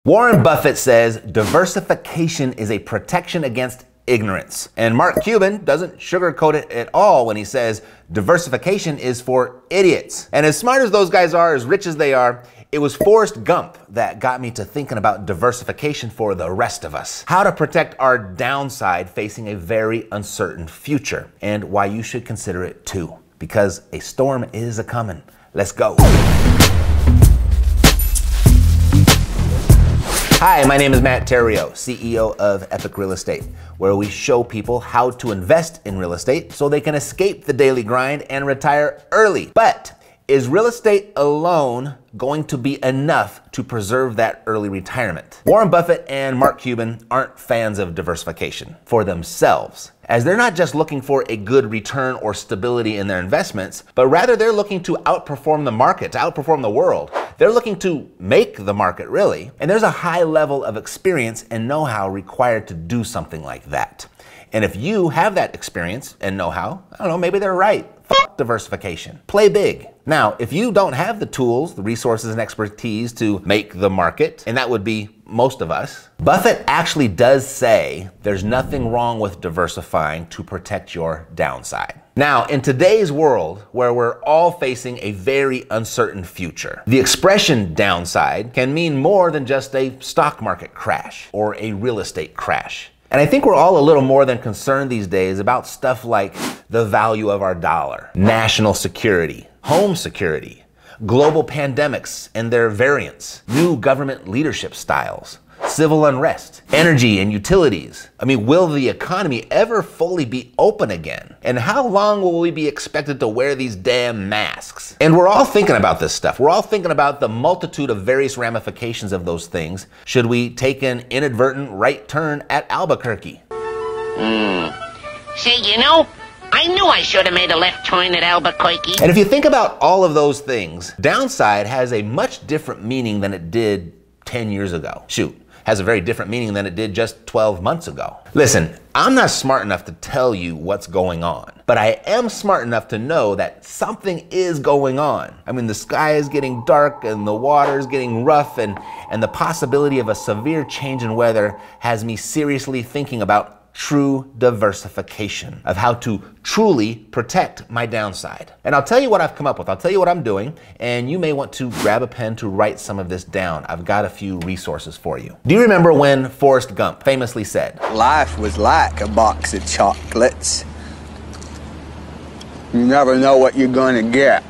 Warren Buffett says diversification is a protection against ignorance. And Mark Cuban doesn't sugarcoat it at all when he says diversification is for idiots. And as smart as those guys are, as rich as they are, it was Forrest Gump that got me to thinking about diversification for the rest of us. How to protect our downside facing a very uncertain future, and why you should consider it too. Because a storm is a-coming. Let's go. Hi, my name is Matt Theriault, CEO of Epic Real Estate, where we show people how to invest in real estate so they can escape the daily grind and retire early. But is real estate alone going to be enough to preserve that early retirement? Warren Buffett and Mark Cuban aren't fans of diversification for themselves, as they're not just looking for a good return or stability in their investments, but rather they're looking to outperform the market, to outperform the world. They're looking to make the market, really. And there's a high level of experience and know-how required to do something like that. And if you have that experience and know-how, I don't know, maybe they're right. Fuck diversification. Play big. Now, if you don't have the tools, the resources, and expertise to make the market, and that would be most of us, Buffett actually does say there's nothing wrong with diversifying to protect your downside. Now, in today's world, where we're all facing a very uncertain future, the expression downside can mean more than just a stock market crash or a real estate crash. And I think we're all a little more than concerned these days about stuff like the value of our dollar, national security, home security, global pandemics and their variants, new government leadership styles, civil unrest, energy and utilities. I mean, will the economy ever fully be open again? And how long will we be expected to wear these damn masks? And we're all thinking about this stuff. We're all thinking about the multitude of various ramifications of those things should we take an inadvertent right turn at Albuquerque. See, you know, I knew I should have made a left turn at Albuquerque. And if you think about all of those things, downside has a much different meaning than it did 10 years ago. Shoot, has a very different meaning than it did just 12 months ago. Listen, I'm not smart enough to tell you what's going on, but I am smart enough to know that something is going on. I mean, the sky is getting dark and the water is getting rough, and the possibility of a severe change in weather has me seriously thinking about true diversification, of how to truly protect my downside. And I'll tell you what I've come up with. I'll tell you what I'm doing, and you may want to grab a pen to write some of this down. I've got a few resources for you. Do you remember when Forrest Gump famously said, "Life was like a box of chocolates. You never know what you're gonna get."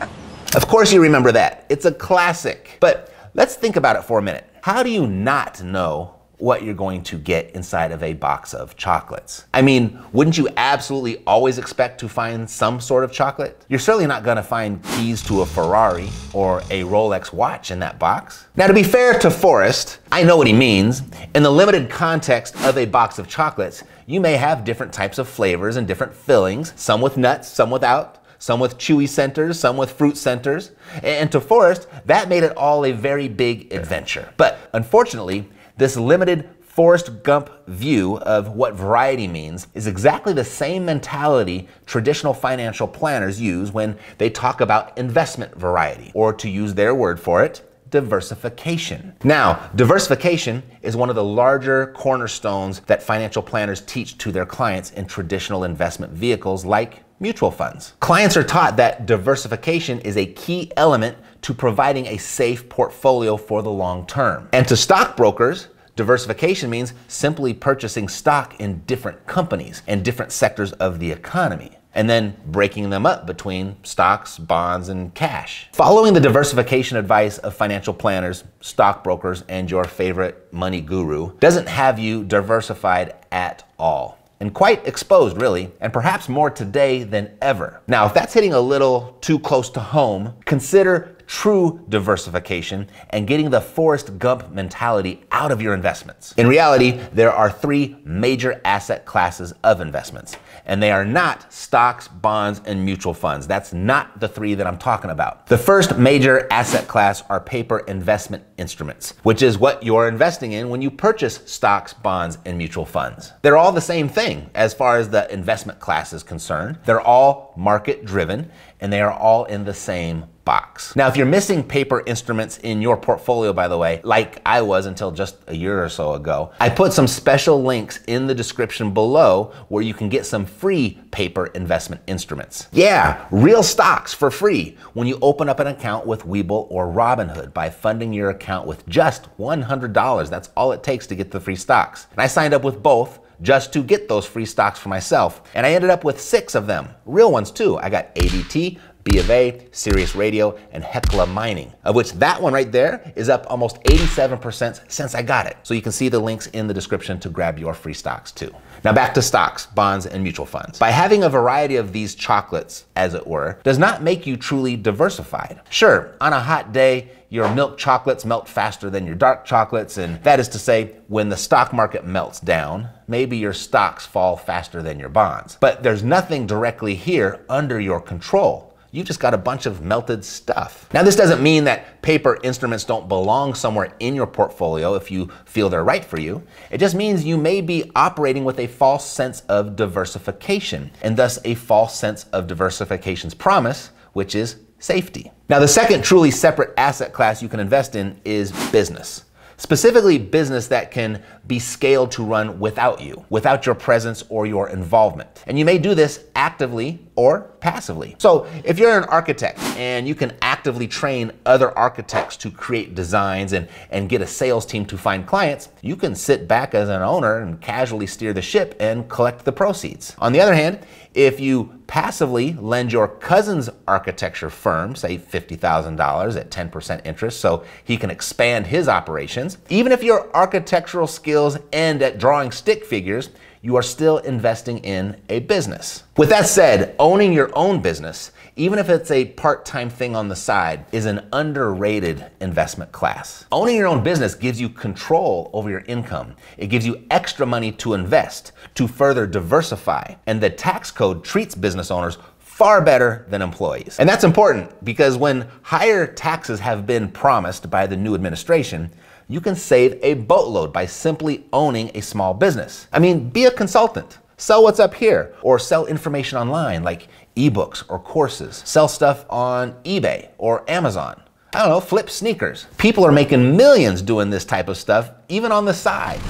Of course you remember that. It's a classic. But let's think about it for a minute. How do you not know what you're going to get inside of a box of chocolates? I mean, wouldn't you absolutely always expect to find some sort of chocolate? You're certainly not gonna find keys to a Ferrari or a Rolex watch in that box. Now, to be fair to Forrest, I know what he means. In the limited context of a box of chocolates, you may have different types of flavors and different fillings, some with nuts, some without, some with chewy centers, some with fruit centers. And to Forrest, that made it all a very big adventure. But unfortunately, this limited Forrest Gump view of what variety means is exactly the same mentality traditional financial planners use when they talk about investment variety, or to use their word for it, diversification. Now, diversification is one of the larger cornerstones that financial planners teach to their clients in traditional investment vehicles like mutual funds. Clients are taught that diversification is a key element to providing a safe portfolio for the long term. And to stockbrokers, diversification means simply purchasing stock in different companies and different sectors of the economy, and then breaking them up between stocks, bonds, and cash. Following the diversification advice of financial planners, stockbrokers, and your favorite money guru doesn't have you diversified at all. And quite exposed, really, and perhaps more today than ever. Now, if that's hitting a little too close to home, consider true diversification and getting the Forrest Gump mentality out of your investments. In reality, there are three major asset classes of investments, and they are not stocks, bonds, and mutual funds. That's not the three that I'm talking about. The first major asset class are paper investment instruments, which is what you're investing in when you purchase stocks, bonds, and mutual funds. They're all the same thing as far as the investment class is concerned. They're all market driven, and they are all in the same box. Now, if you're missing paper instruments in your portfolio, by the way, like I was until just a year or so ago, I put some special links in the description below where you can get some free paper investment instruments. Yeah, real stocks for free when you open up an account with Webull or Robinhood by funding your account with just $100. That's all it takes to get the free stocks. And I signed up with both just to get those free stocks for myself. And I ended up with 6 of them, real ones too. I got ADT, B of A, Sirius Radio, and Hecla Mining, of which that one right there is up almost 87% since I got it. So you can see the links in the description to grab your free stocks too. Now back to stocks, bonds, and mutual funds. By having a variety of these chocolates, as it were, does not make you truly diversified. Sure, on a hot day, your milk chocolates melt faster than your dark chocolates, and that is to say, when the stock market melts down, maybe your stocks fall faster than your bonds. But there's nothing directly here under your control. You just got a bunch of melted stuff. Now, this doesn't mean that paper instruments don't belong somewhere in your portfolio if you feel they're right for you. It just means you may be operating with a false sense of diversification, and thus a false sense of diversification's promise, which is safety. Now, the second truly separate asset class you can invest in is business. Specifically, business that can be scaled to run without you, without your presence or your involvement. And you may do this actively or passively. So if you're an architect and you can actively train other architects to create designs and get a sales team to find clients, you can sit back as an owner and casually steer the ship and collect the proceeds. On the other hand, if you passively lend your cousin's architecture firm, say $50,000 at 10% interest so he can expand his operations, even if your architectural skills end at drawing stick figures, you are still investing in a business. With that said, owning your own business, even if it's a part-time thing on the side, is an underrated investment class. Owning your own business gives you control over your income. It gives you extra money to invest, to further diversify, and the tax code treats business owners far better than employees. And that's important because when higher taxes have been promised by the new administration, you can save a boatload by simply owning a small business. I mean, be a consultant. Sell what's up here, or sell information online like ebooks or courses. Sell stuff on eBay or Amazon. I don't know, flip sneakers. People are making millions doing this type of stuff, even on the side.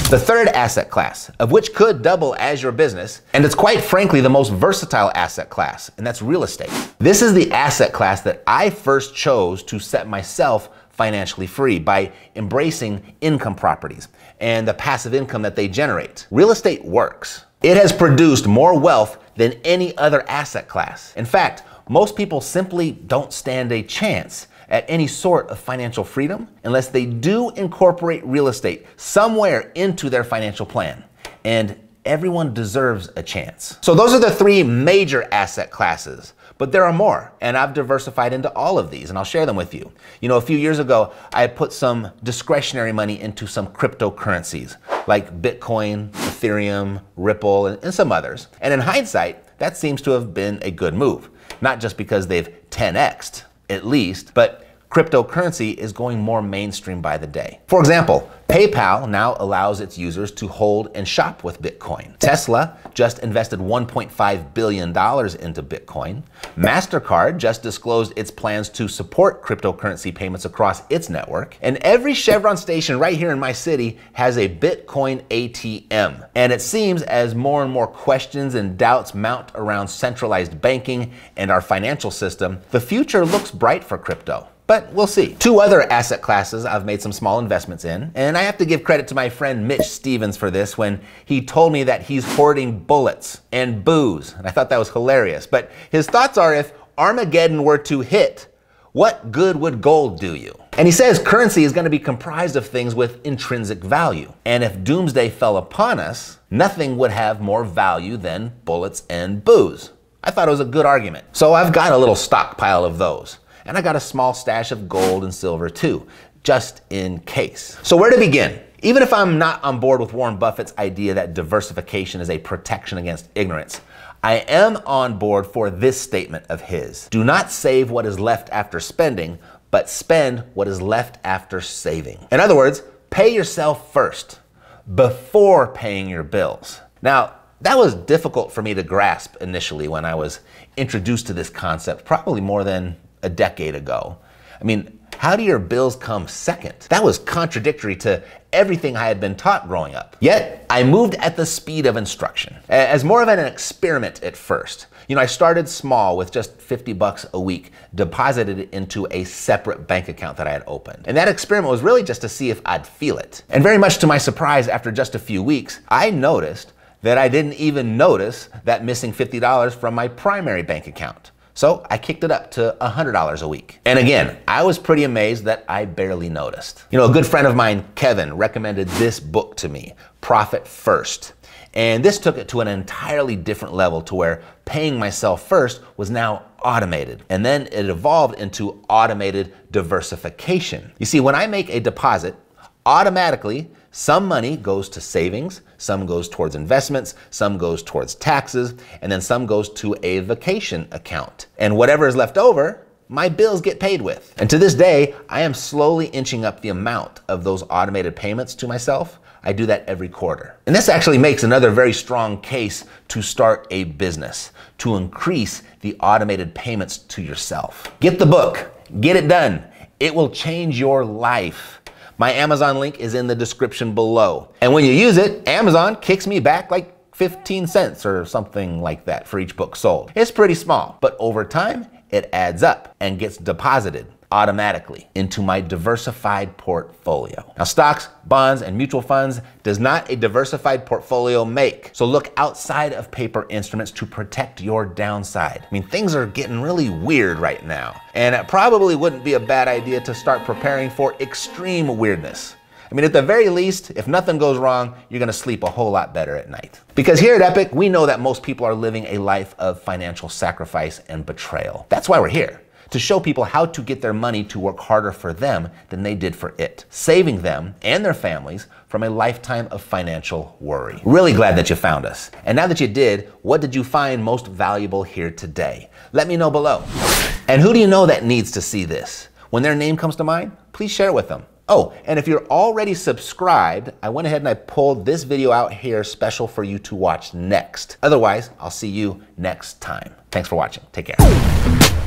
The third asset class, of which could double as your business, and it's quite frankly the most versatile asset class, and that's real estate. This is the asset class that I first chose to set myself financially free by embracing income properties and the passive income that they generate. Real estate works. It has produced more wealth than any other asset class. In fact, most people simply don't stand a chance at any sort of financial freedom unless they do incorporate real estate somewhere into their financial plan. And everyone deserves a chance. So those are the 3 major asset classes, but there are more, and I've diversified into all of these, and I'll share them with you. You know, a few years ago, I put some discretionary money into some cryptocurrencies like Bitcoin, Ethereum, Ripple, and some others. And in hindsight, that seems to have been a good move, not just because they've 10x'd, at least, but cryptocurrency is going more mainstream by the day. For example, PayPal now allows its users to hold and shop with Bitcoin. Tesla just invested $1.5 billion into Bitcoin. MasterCard just disclosed its plans to support cryptocurrency payments across its network. And every Chevron station right here in my city has a Bitcoin ATM. And it seems as more and more questions and doubts mount around centralized banking and our financial system, the future looks bright for crypto. But we'll see. 2 other asset classes I've made some small investments in, and I have to give credit to my friend Mitch Stevens for this when he told me that he's hoarding bullets and booze, and I thought that was hilarious. But his thoughts are, if Armageddon were to hit, what good would gold do you? And he says currency is going to be comprised of things with intrinsic value. And if doomsday fell upon us, nothing would have more value than bullets and booze. I thought it was a good argument. So I've got a little stockpile of those. And I got a small stash of gold and silver too, just in case. So where to begin? Even if I'm not on board with Warren Buffett's idea that diversification is a protection against ignorance, I am on board for this statement of his. Do not save what is left after spending, but spend what is left after saving. In other words, pay yourself first before paying your bills. Now, that was difficult for me to grasp initially when I was introduced to this concept probably more than a decade ago. I mean, how do your bills come second? That was contradictory to everything I had been taught growing up. Yet, I moved at the speed of instruction, as more of an experiment at first. You know, I started small with just $50 a week, deposited into a separate bank account that I had opened. And that experiment was really just to see if I'd feel it. And very much to my surprise, after just a few weeks, I noticed that I didn't even notice that missing $50 from my primary bank account. So I kicked it up to $100 a week. And again, I was pretty amazed that I barely noticed. You know, a good friend of mine, Kevin, recommended this book to me, Profit First. And this took it to an entirely different level to where paying myself first was now automated. And then it evolved into automated diversification. You see, when I make a deposit, automatically some money goes to savings, some goes towards investments, some goes towards taxes, and then some goes to a vacation account. And whatever is left over, my bills get paid with. And to this day, I am slowly inching up the amount of those automated payments to myself. I do that every quarter. And this actually makes another very strong case to start a business, to increase the automated payments to yourself. Get the book, get it done. It will change your life. My Amazon link is in the description below. And when you use it, Amazon kicks me back like 15 cents or something like that for each book sold. It's pretty small, but over time, it adds up and gets deposited automatically into my diversified portfolio. Now, stocks, bonds, and mutual funds does not a diversified portfolio make. So look outside of paper instruments to protect your downside. I mean, things are getting really weird right now, and it probably wouldn't be a bad idea to start preparing for extreme weirdness. I mean, at the very least, if nothing goes wrong, you're gonna sleep a whole lot better at night. Because here at Epic, we know that most people are living a life of financial sacrifice and betrayal. That's why we're here, to show people how to get their money to work harder for them than they did for it, saving them and their families from a lifetime of financial worry. Really glad that you found us. And now that you did, what did you find most valuable here today? Let me know below. And who do you know that needs to see this? When their name comes to mind, please share it with them. Oh, and if you're already subscribed, I went ahead and I pulled this video out here special for you to watch next. Otherwise, I'll see you next time. Thanks for watching. Take care.